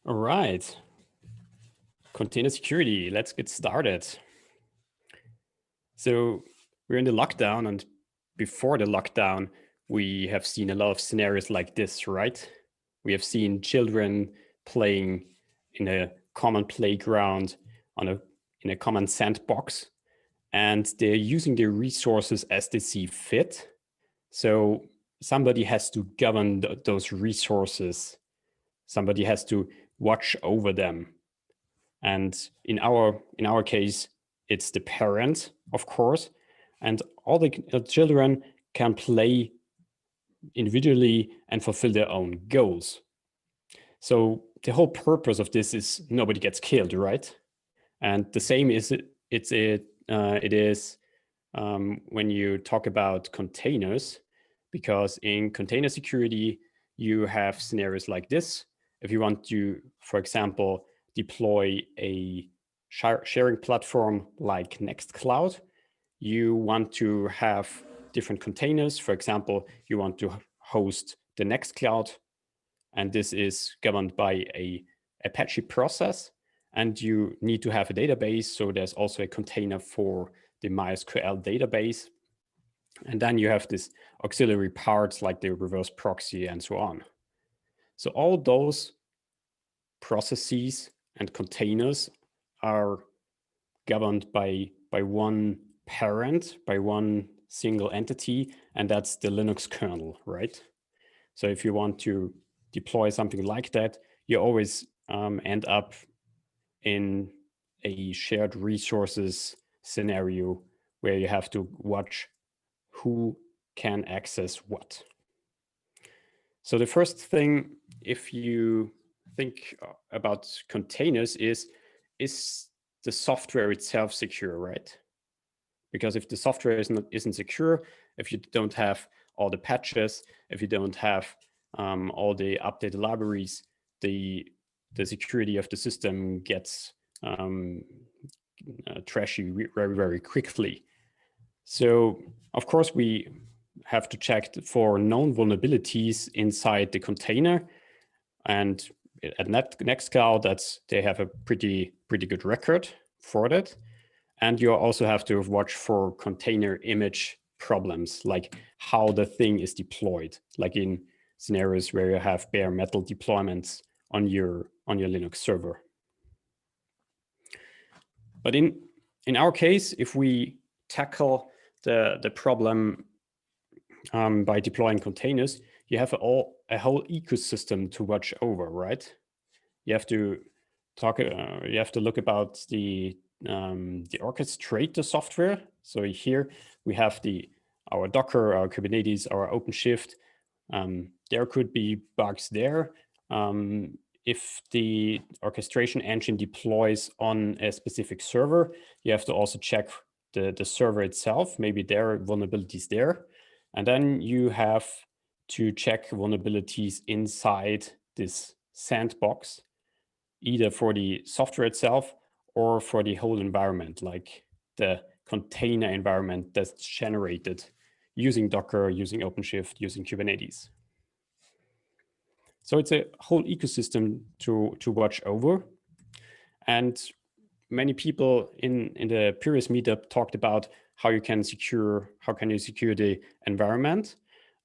All right. Container security, let's get started. So we're in the lockdown, and before the lockdown, we have seen a lot of scenarios like this, right? We have seen children playing in a common playground in a common sandbox, and they're using their resources as they see fit. So somebody has to govern those resources. Somebody has to watch over them. And in our case, it's the parent, of course, and all the children can play individually and fulfill their own goals. So the whole purpose of this is nobody gets killed, right? And the same is it is when you talk about containers, because in container security, you have scenarios like this. If you want to, for example, deploy a sharing platform like Nextcloud, you want to have different containers. For example, you want to host the Nextcloud, and this is governed by a Apache process, and you need to have a database. So there's also a container for the MySQL database. And then you have this auxiliary parts like the reverse proxy and so on. So all those processes and containers are governed by one parent, by one single entity, and that's the Linux kernel, right? So if you want to deploy something like that, you always end up in a shared resources scenario where you have to watch who can access what. So the first thing, if you think about containers, is the software itself secure, right? Because if the software isn't secure, if you don't have all the patches, if you don't have all the updated libraries, the security of the system gets trashy very, very quickly. So of course we have to check for known vulnerabilities inside the container, and at Nextcloud, they have a pretty good record for that. And you also have to watch for container image problems, like how the thing is deployed, like in scenarios where you have bare metal deployments on your Linux server. But in our case, if we tackle the problem by deploying containers, you have a whole ecosystem to watch over, right? You have to look about the orchestrator software. So here we have our Docker, our Kubernetes, our OpenShift. There could be bugs there. If the orchestration engine deploys on a specific server, you have to also check the server itself. Maybe there are vulnerabilities there. And then you have to check vulnerabilities inside this sandbox, either for the software itself or for the whole environment, like the container environment that's generated using Docker, using OpenShift, using Kubernetes. So it's a whole ecosystem to watch over. And many people in the previous meetup talked about how you can secure the environment.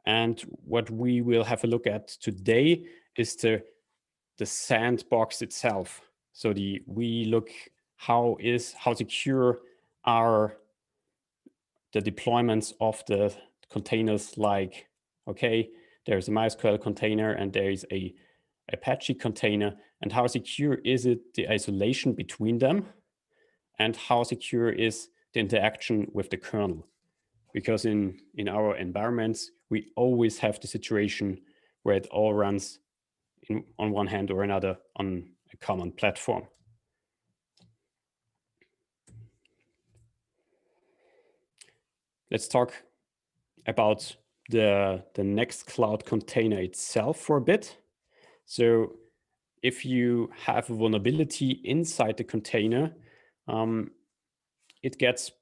And what we will have a look at today is the sandbox itself. So we look how secure are the deployments of the containers, like, okay, there's a MySQL container and there is a Apache container, and how secure is it, the isolation between them, and how secure is the interaction with the kernel? Because in our environments, we always have the situation where it all runs on one hand or another on a common platform. Let's talk about the Nextcloud container itself for a bit. So if you have a vulnerability inside the container, it gets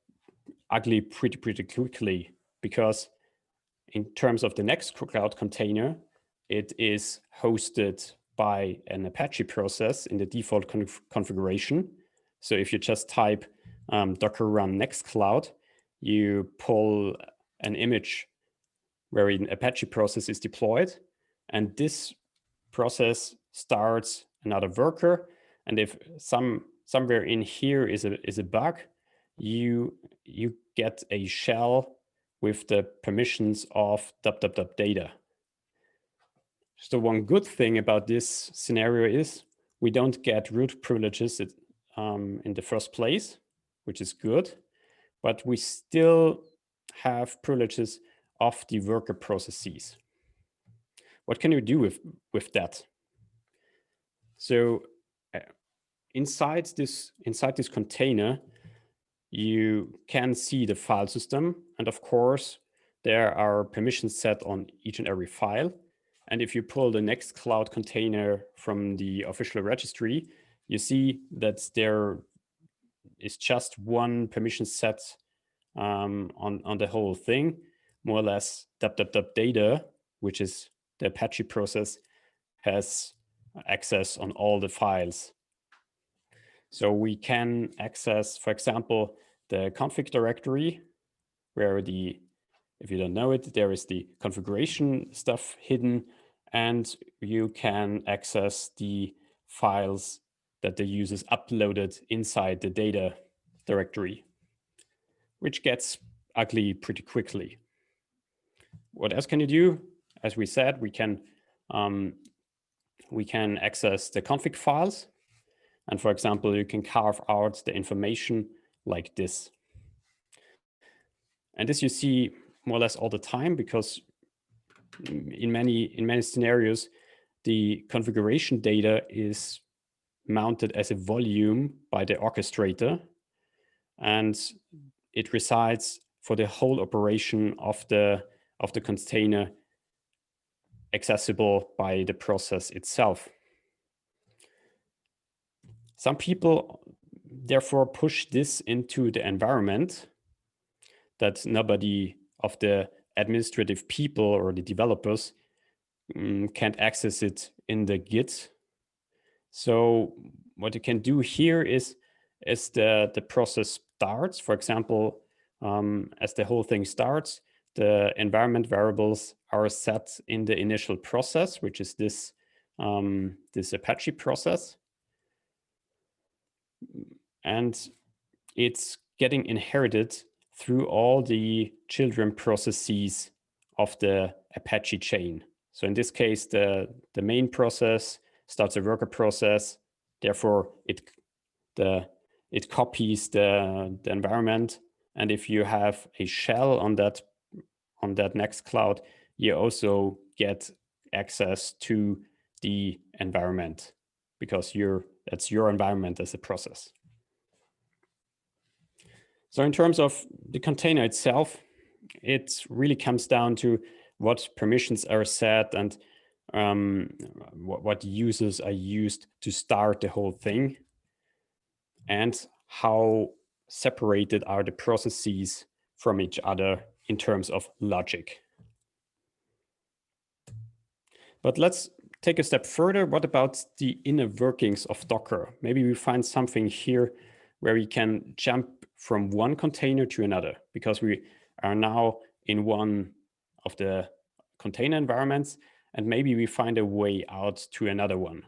ugly pretty quickly, because in terms of the Nextcloud container, it is hosted by an Apache process in the default configuration. So if you just type docker run nextcloud, you pull an image where an Apache process is deployed, and this process starts another worker. And if somewhere in here is a bug, you get a shell with the permissions of data. So one good thing about this scenario is we don't get root privileges in the first place, which is good, but we still have privileges of the worker processes. What can you do with that? So inside this container, you can see the file system, and of course there are permissions set on each and every file. And if you pull the Nextcloud container from the official registry, you see that there is just one permission set on the whole thing, more or less data, which is the Apache process, has access on all the files. So we can access, for example, the config directory, where if you don't know it, there is the configuration stuff hidden, and you can access the files that the users uploaded inside the data directory, which gets ugly pretty quickly. What else can you do? As we said, we can access the config files. And for example, you can carve out the information like this. And this you see more or less all the time, because in many scenarios, the configuration data is mounted as a volume by the orchestrator, and it resides for the whole operation of the container, accessible by the process itself. Some people therefore push this into the environment, that nobody of the administrative people or the developers can't access it in the Git. So what you can do here is, as the process starts, for example, as the whole thing starts, the environment variables are set in the initial process, which is this Apache process. And it's getting inherited through all the children processes of the Apache chain. So in this case, the main process starts a worker process. Therefore, it copies the environment. And if you have a shell on that Nextcloud, you also get access to the environment, because that's your environment as a process. So in terms of the container itself, it really comes down to what permissions are set and what users are used to start the whole thing, and how separated are the processes from each other in terms of logic. But let's take a step further. What about the inner workings of Docker? Maybe we find something here where we can jump from one container to another, because we are now in one of the container environments, and maybe we find a way out to another one.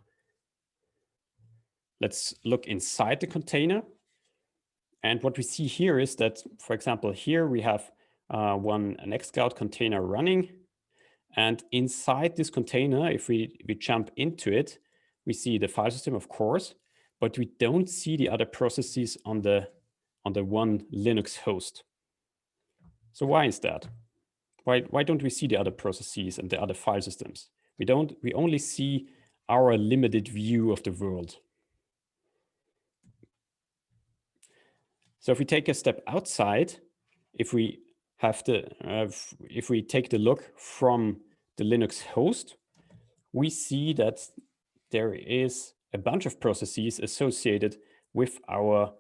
Let's look inside the container. And what we see here is that, for example, here we have one Nextcloud container running. And inside this container, if we jump into it, we see the file system, of course, but we don't see the other processes on the one Linux host. So why is that? Why don't we see the other processes and the other file systems? We only see our limited view of the world. So if we take a step outside, if we take the look from the Linux host, we see that there is a bunch of processes associated with our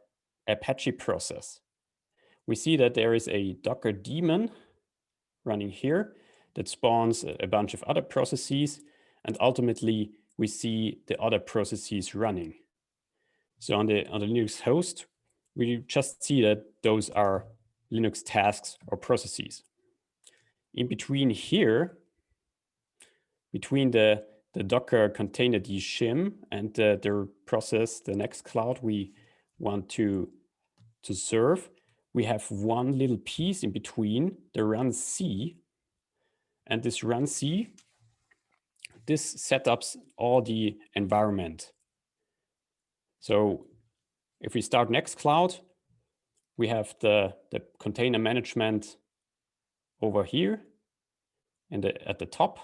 Apache process. We see that there is a Docker daemon running here that spawns a bunch of other processes, and ultimately we see the other processes running. So on the Linux host, we just see that those are Linux tasks or processes. In between here, between the Docker container shim and the process, the Nextcloud we want to serve, we have one little piece in between, the run C. And this run C, this setups all the environment. So if we start Nextcloud, we have the container management over here and at the top.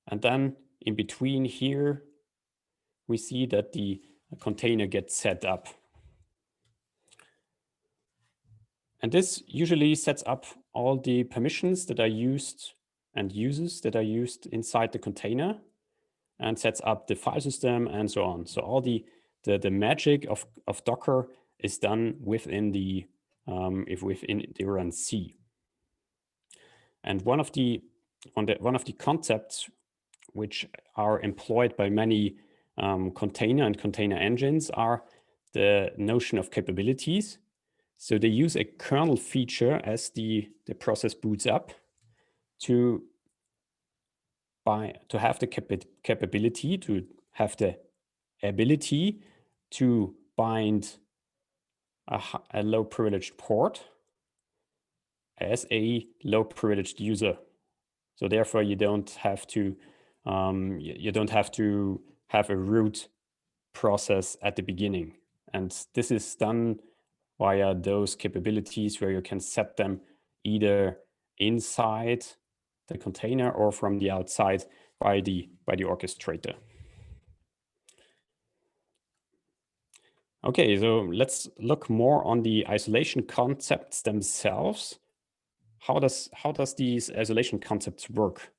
And then in between here, we see that the container gets set up. And this usually sets up all the permissions that are used and uses that are used inside the container, and sets up the file system and so on. So all the magic of Docker is done within the within the run C. And one of the concepts which are employed by many container and container engines are the notion of capabilities. So they use a kernel feature as the process boots up to have the capability, to have the ability to bind a low privileged port as a low privileged user. So therefore you don't have to have a root process at the beginning. And this is done via those capabilities where you can set them either inside the container or from the outside by the orchestrator. Okay, so let's look more on the isolation concepts themselves. How does these isolation concepts work?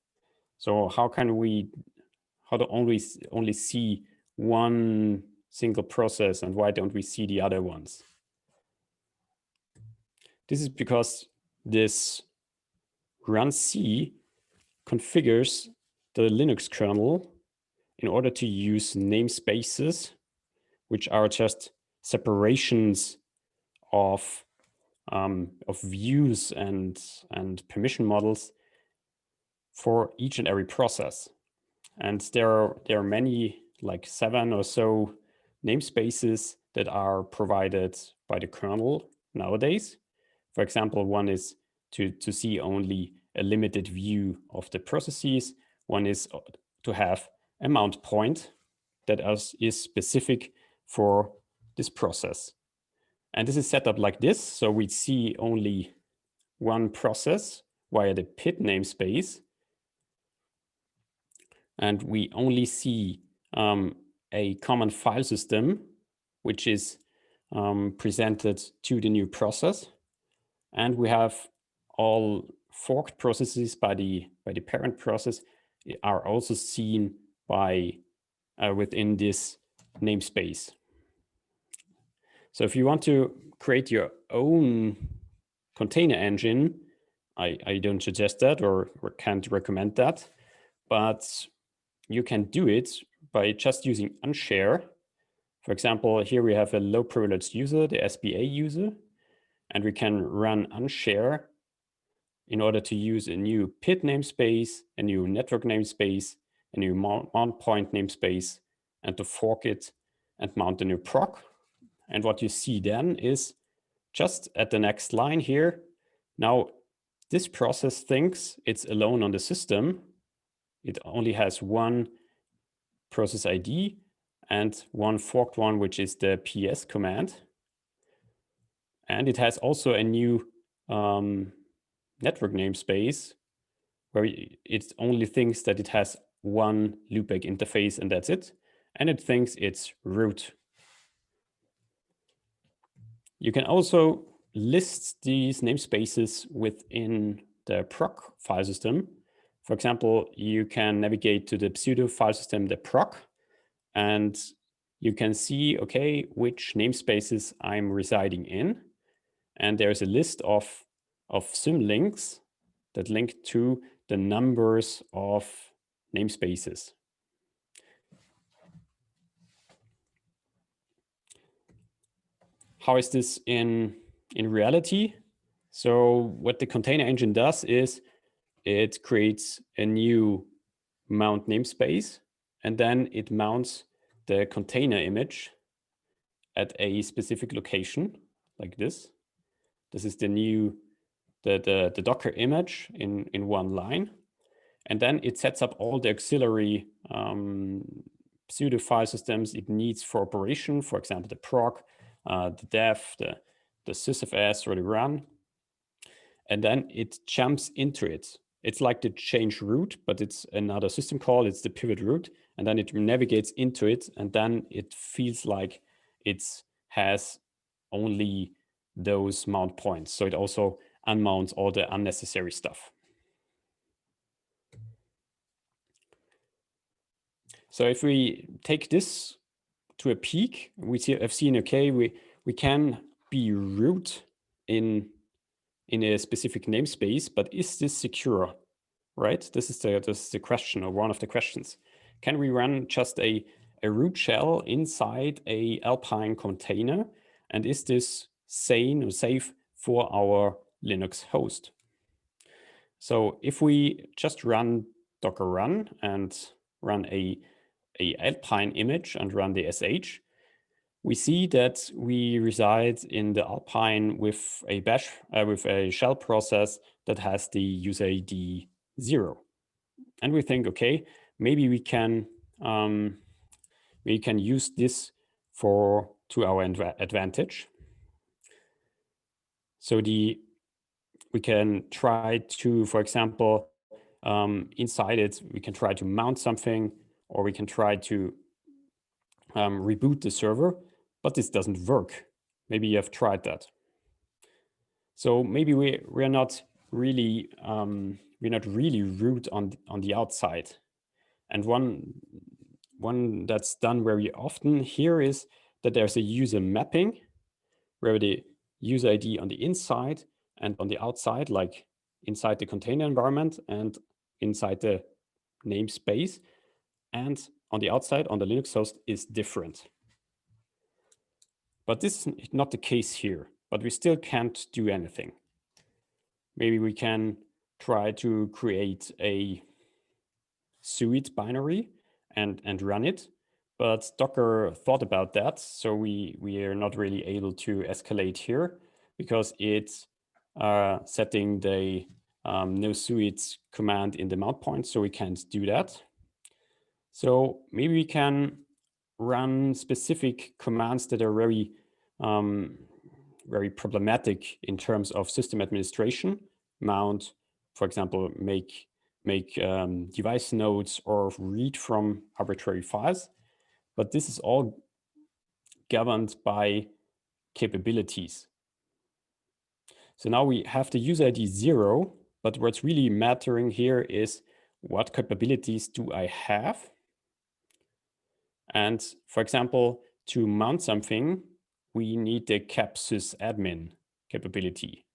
So how do only see one single process, and why don't we see the other ones? This is because this run C configures the Linux kernel in order to use namespaces, which are just separations of views and permission models for each and every process. And there are many, like 7 or so namespaces that are provided by the kernel nowadays. For example, one is to see only a limited view of the processes. One is to have a mount point that is specific for this process. And this is set up like this. So we see only one process via the pid namespace. And we only see a common file system, which is presented to the new process. And we have all forked processes by the parent process are also seen by within this namespace. So if you want to create your own container engine, I don't suggest that or can't recommend that, but you can do it by just using unshare. For example, here we have a low privileged user, the SBA user, and we can run unshare in order to use a new pid namespace, a new network namespace, a new mount point namespace, and to fork it and mount a new proc. And what you see then is just at the next line here, now this process thinks it's alone on the system. It only has one process ID and one forked one, which is the PS command. And it has also a new network namespace where it only thinks that it has one loopback interface and that's it. And it thinks it's root. You can also list these namespaces within the proc file system. For example, you can navigate to the pseudo file system, the proc, and you can see, okay, which namespaces I'm residing in. And there's a list of symlinks that link to the numbers of namespaces. how is this in reality? So what the container engine does is it creates a new mount namespace, and then it mounts the container image at a specific location like this. This is the new, the Docker image in one line. And then it sets up all the auxiliary pseudo file systems it needs for operation, for example, the proc, the def, the sysfs or the run. And then it jumps into it. It's like the change root, but it's another system call. It's the pivot root. And then it navigates into it. And then it feels like it has only those mount points. So it also unmounts all the unnecessary stuff. So if we take this to a peak, have seen, okay, we can be root in a specific namespace, but is this secure, right? This is the question, or one of the questions. Can we run just a root shell inside a Alpine container? And is this sane or safe for our Linux host? So if we just run docker run and run a Alpine image and run the sh, we see that we reside in the Alpine with a bash, with a shell process that has the user ID 0. And we think, okay, maybe we can use this to our advantage. So we can try to, for example, inside it, we can try to mount something, or we can try to reboot the server, but this doesn't work. Maybe you have tried that. So maybe we're not really root on the outside. And one that's done very often here is that there's a user mapping where the user ID on the inside and on the outside, like inside the container environment and inside the namespace, and on the outside on the Linux host is different. But this is not the case here, but we still can't do anything. Maybe we can try to create a suite binary and run it, but Docker thought about that. So we are not really able to escalate here because it's setting the no suite command in the mount point, so we can't do that. So maybe we can run specific commands that are very problematic in terms of system administration. Mount, for example, make device nodes or read from arbitrary files. But this is all governed by capabilities. So now we have the user ID 0, but what's really mattering here is what capabilities do I have? And for example, to mount something, we need the capsysadmin capability.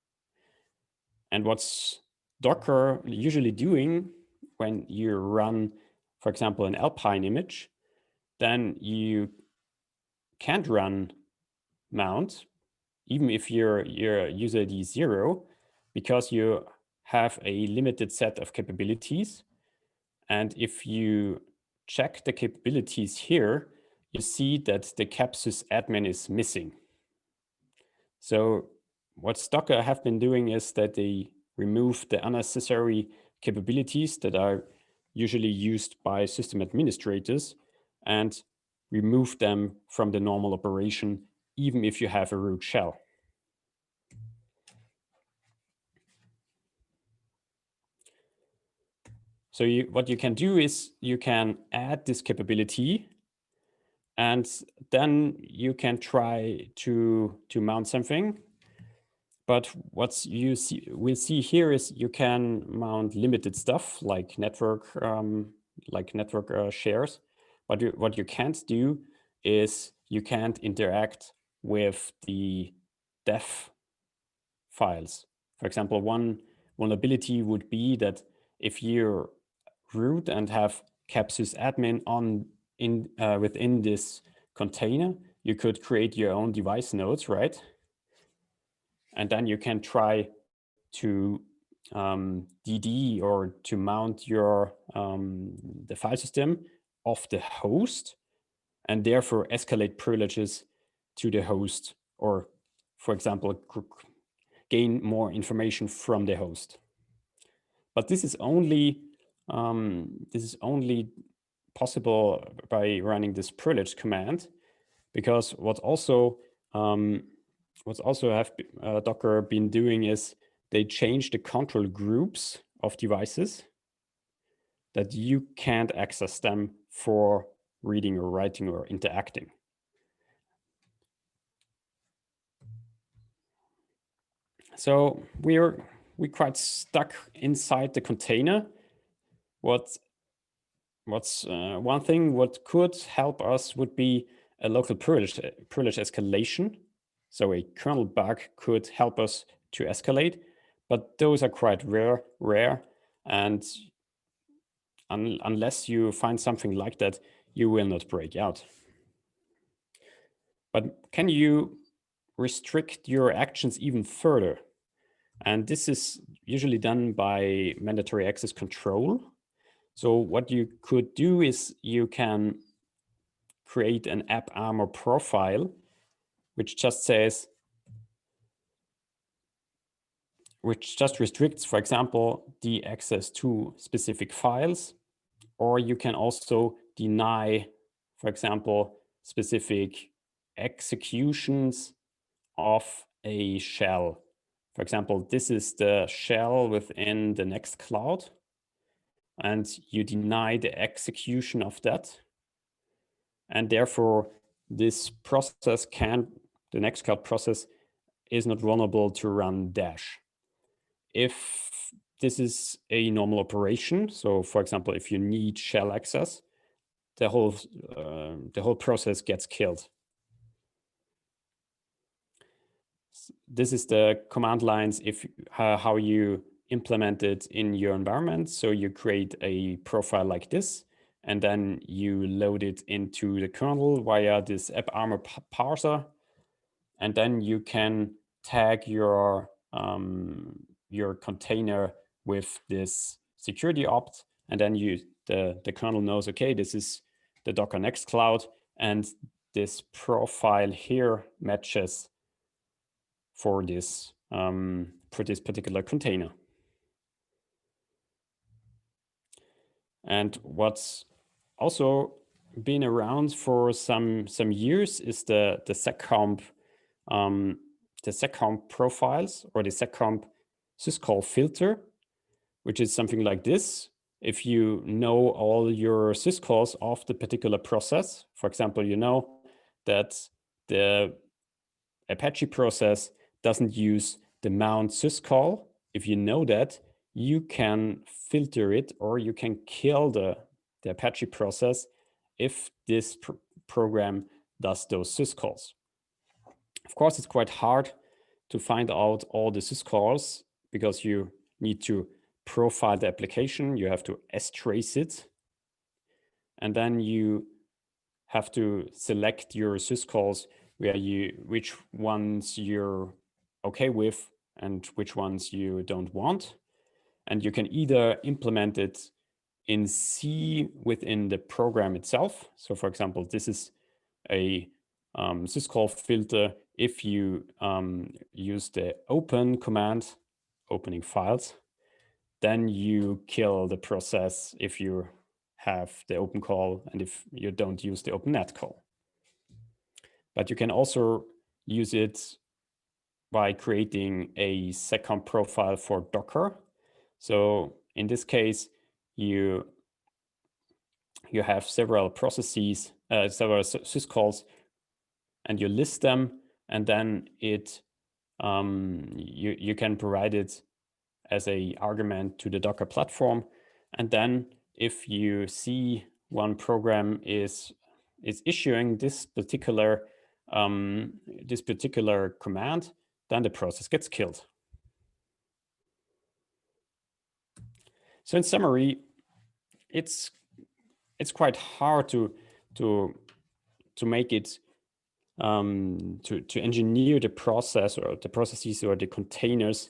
And what's Docker usually doing when you run, for example, an Alpine image, then you can't run mount, even if your user ID is 0, because you have a limited set of capabilities. And if you check the capabilities here, you see that the capsysadmin is missing. So what Docker have been doing is that they remove the unnecessary capabilities that are usually used by system administrators and remove them from the normal operation, even if you have a root shell. So what you can do is you can add this capability, and then you can try to mount something. But what we'll see here is you can mount limited stuff like network shares. But what you can't do is you can't interact with the def files. For example, one vulnerability would be that if you root and have capsysadmin within this container, you could create your own device nodes, right? And then you can try to DD or to mount your the file system of the host, and therefore escalate privileges to the host, or for example, gain more information from the host. But this is only possible by running this privilege command, because what's also have Docker been doing is they change the control groups of devices that you can't access them for reading or writing or interacting. So we're quite stuck inside the container. What's one thing what could help us would be a local privilege escalation. So a kernel bug could help us to escalate, but those are quite rare, and unless you find something like that, you will not break out. But can you restrict your actions even further? And this is usually done by mandatory access control. So what you could do is you can create an app armor profile, which just says, which just restricts, for example, the access to specific files, or you can also deny, for example, specific executions of a shell. For example, this is the shell within the Nextcloud, and you deny the execution of that. And therefore, this process the Nextcloud process is not vulnerable to run dash. If this is a normal operation, so for example, if you need shell access, the whole process gets killed. This is the command lines if how you implement it in your environment. So you create a profile like this, and then you load it into the kernel via this AppArmor parser, and then you can tag your container with this security opt, and then the kernel knows, okay, this is the Docker Nextcloud, and this profile here matches for this particular container. And what's also been around for some years is the SecComp profiles, or the SecComp syscall filter, which is something like this. If you know all your syscalls of the particular process, for example, you know that the Apache process doesn't use the mount syscall. If you know that, you can filter it, or you can kill the Apache process if this program does those syscalls. Of course, it's quite hard to find out all the syscalls because you need to profile the application. You have to strace it, and then you have to select your syscalls which ones you're okay with and which ones you don't want. And you can either implement it in C within the program itself. So for example, this is a syscall filter. If you use the open command, opening files, then you kill the process if you have the open call and if you don't use the open net call. But you can also use it by creating a SecComp profile for Docker. So in this case, you have several processes, several syscalls, and you list them, and then it you can provide it as a argument to the Docker platform. And then if you see one program is issuing this particular command, then the process gets killed. So in summary, it's quite hard to make it to engineer the process or the processes or the containers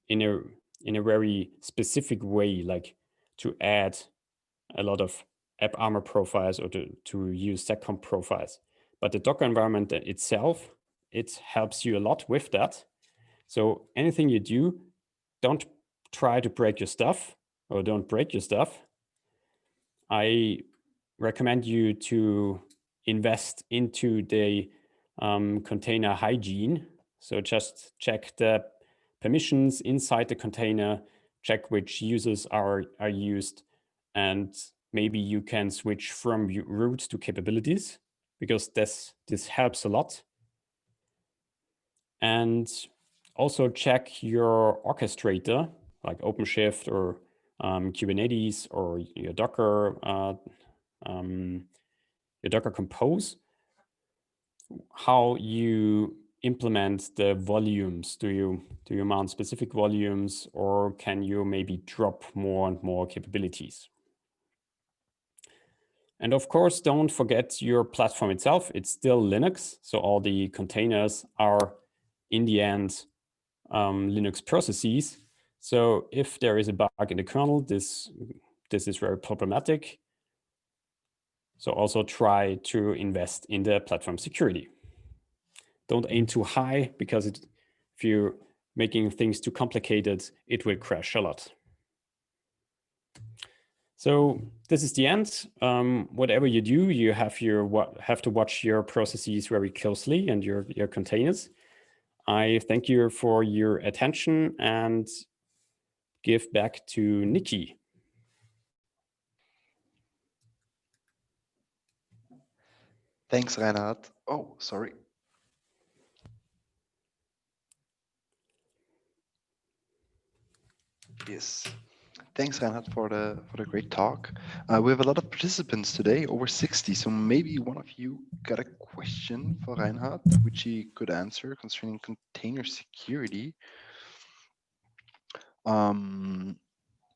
in a very specific way, like to add a lot of AppArmor profiles or to use SecComp profiles. But the Docker environment itself, it helps you a lot with that. So anything you do, don't try to break your stuff or don't break your stuff. I recommend you to invest into the container hygiene. So just check the permissions inside the container, check which users are used, and maybe you can switch from root to capabilities, because this helps a lot. And also check your orchestrator, like OpenShift or Kubernetes or your Docker Compose, how you implement the volumes. Do you mount specific volumes, or can you maybe drop more and more capabilities? And of course, don't forget your platform itself. It's still Linux, so all the containers are in the end Linux processes. So if there is a bug in the kernel, this is very problematic. So also try to invest in the platform security. Don't aim too high, because if you're making things too complicated, it will crash a lot. So this is the end. Whatever you do, you have to watch your processes very closely and your containers. I thank you for your attention and give back to Nikki. Thanks, Reinhard. Oh, sorry. Yes. Thanks, Reinhard, for the great talk. We have a lot of participants today, over 60. So maybe one of you got a question for Reinhard, which he could answer concerning container security.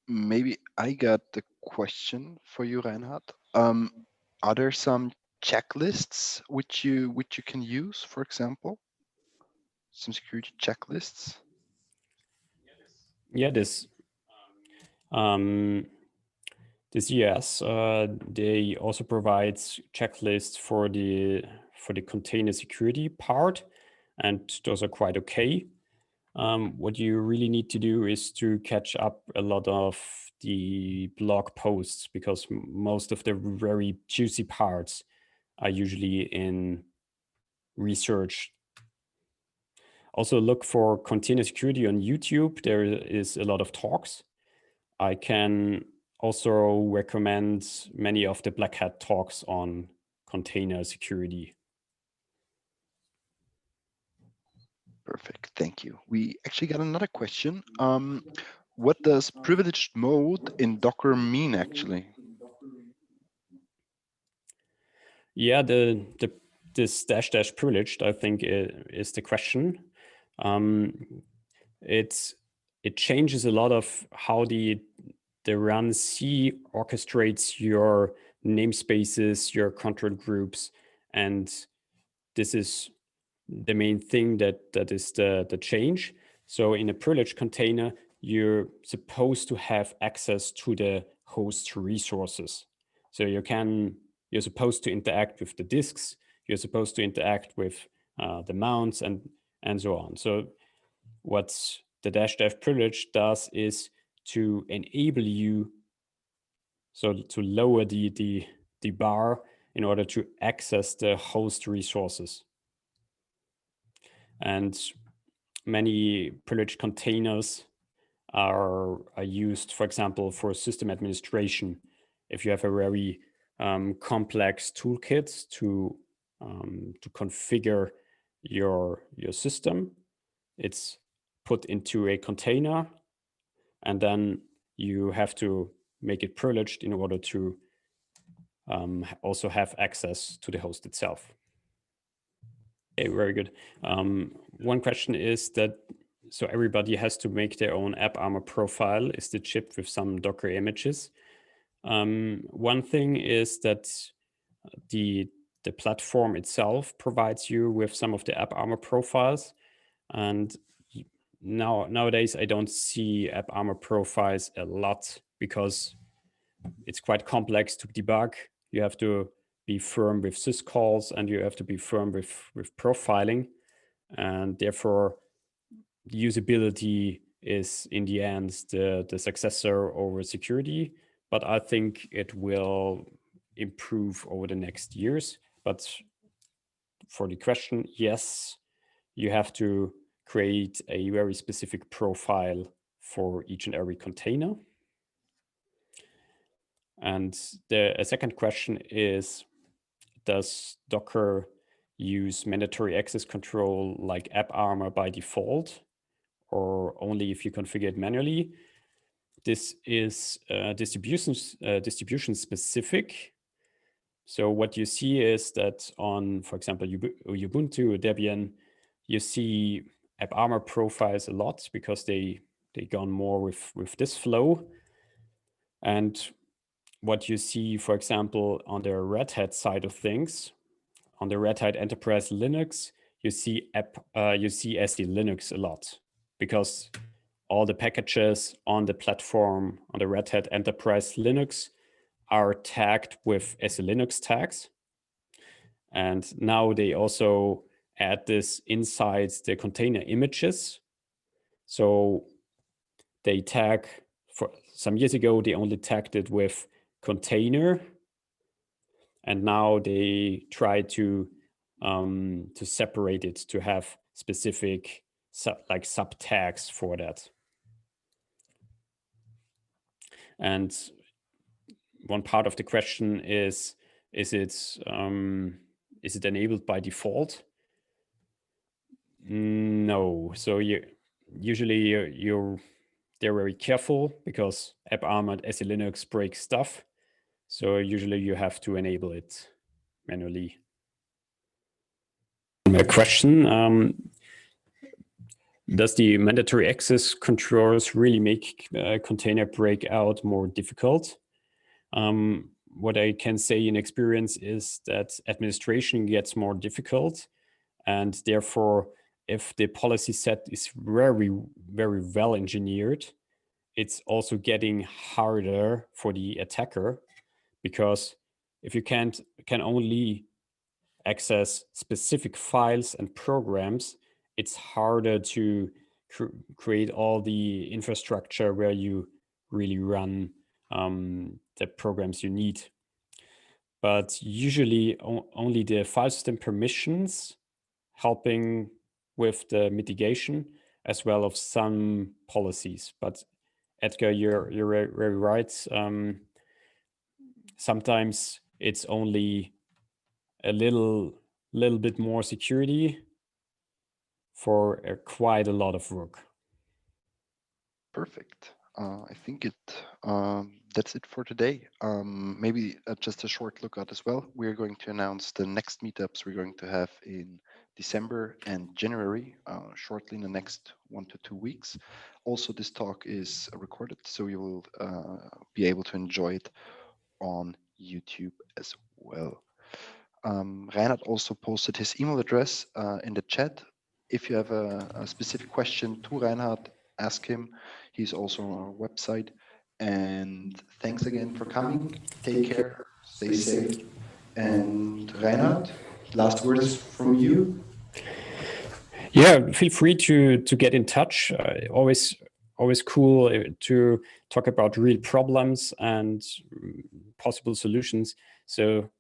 Maybe I got the question for you, Reinhard. Are there some checklists which you can use, for example? Some security checklists? Yeah, this yes, they also provide checklists for the container security part, and those are quite okay. What you really need to do is to catch up a lot of the blog posts, because most of the very juicy parts are usually in research. Also look for container security on YouTube. There is a lot of talks. I can also recommend many of the Black Hat talks on container security. Perfect, thank you. We actually got another question. What does privileged mode in Docker mean, actually? Yeah, this -- privileged, I think, is the question. It changes a lot of how the run C orchestrates your namespaces, your control groups, and this is the main thing that is the change. So in a privileged container, you're supposed to have access to the host resources. So you're supposed to interact with the disks, you're supposed to interact with the mounts and so on. So what the -- privilege does is to enable you, so to lower the bar in order to access the host resources. And many privileged containers are used, for example, for system administration. If you have a very complex toolkit to configure your system, it's put into a container, and then you have to make it privileged in order to also have access to the host itself. Okay, very good. One question is that, so everybody has to make their own AppArmor profile. Is the chip with some Docker images? One thing is that the the platform itself provides you with some of the AppArmor profiles. And nowadays, I don't see AppArmor profiles a lot because it's quite complex to debug. You have to be firm with syscalls and you have to be firm with profiling. And therefore, usability is in the end the successor over security. But I think it will improve over the next years. But for the question, yes, you have to create a very specific profile for each and every container. And a second question is, does Docker use mandatory access control like AppArmor by default, or only if you configure it manually? This is distribution specific. So what you see is that on, for example, Ubuntu or Debian, you see AppArmor profiles a lot because they gone more with this flow. And what you see, for example, on the Red Hat side of things, on the Red Hat Enterprise Linux, you see SD Linux a lot because all the packages on the platform on the Red Hat Enterprise Linux are tagged with SD Linux tags. And now they also add this inside the container images. So they tag, for some years ago, they only tagged it with container. And now they try to separate it to have specific sub tags for that. And one part of the question is it enabled by default? No. So they're very careful because AppArmor and SD Linux break stuff. So usually you have to enable it manually. A question, does the mandatory access controls really make container breakout more difficult? What I can say in experience is that administration gets more difficult, and therefore, if the policy set is very, very well engineered, it's also getting harder for the attacker, because if you can only access specific files and programs, it's harder to create all the infrastructure where you really run the programs you need. But usually only the file system permissions helping with the mitigation, as well as some policies. But Edgar, you're very right. Sometimes it's only a little bit more security for quite a lot of work. Perfect. I think that's it for today. Maybe just a short lookout as well. We're going to announce the next meetups we're going to have in December and January, shortly in the next 1 to 2 weeks. Also, this talk is recorded, so you will be able to enjoy it on YouTube as well. Reinhard also posted his email address in the chat. If you have a specific question to Reinhard, ask him. He's also on our website. And thanks again for coming. Take care, stay safe. And Reinhard, last words from you. Yeah, feel free to get in touch. Always cool to talk about real problems and possible solutions. So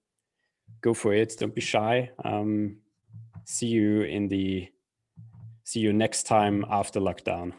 go for it. Don't be shy. See you next time after lockdown.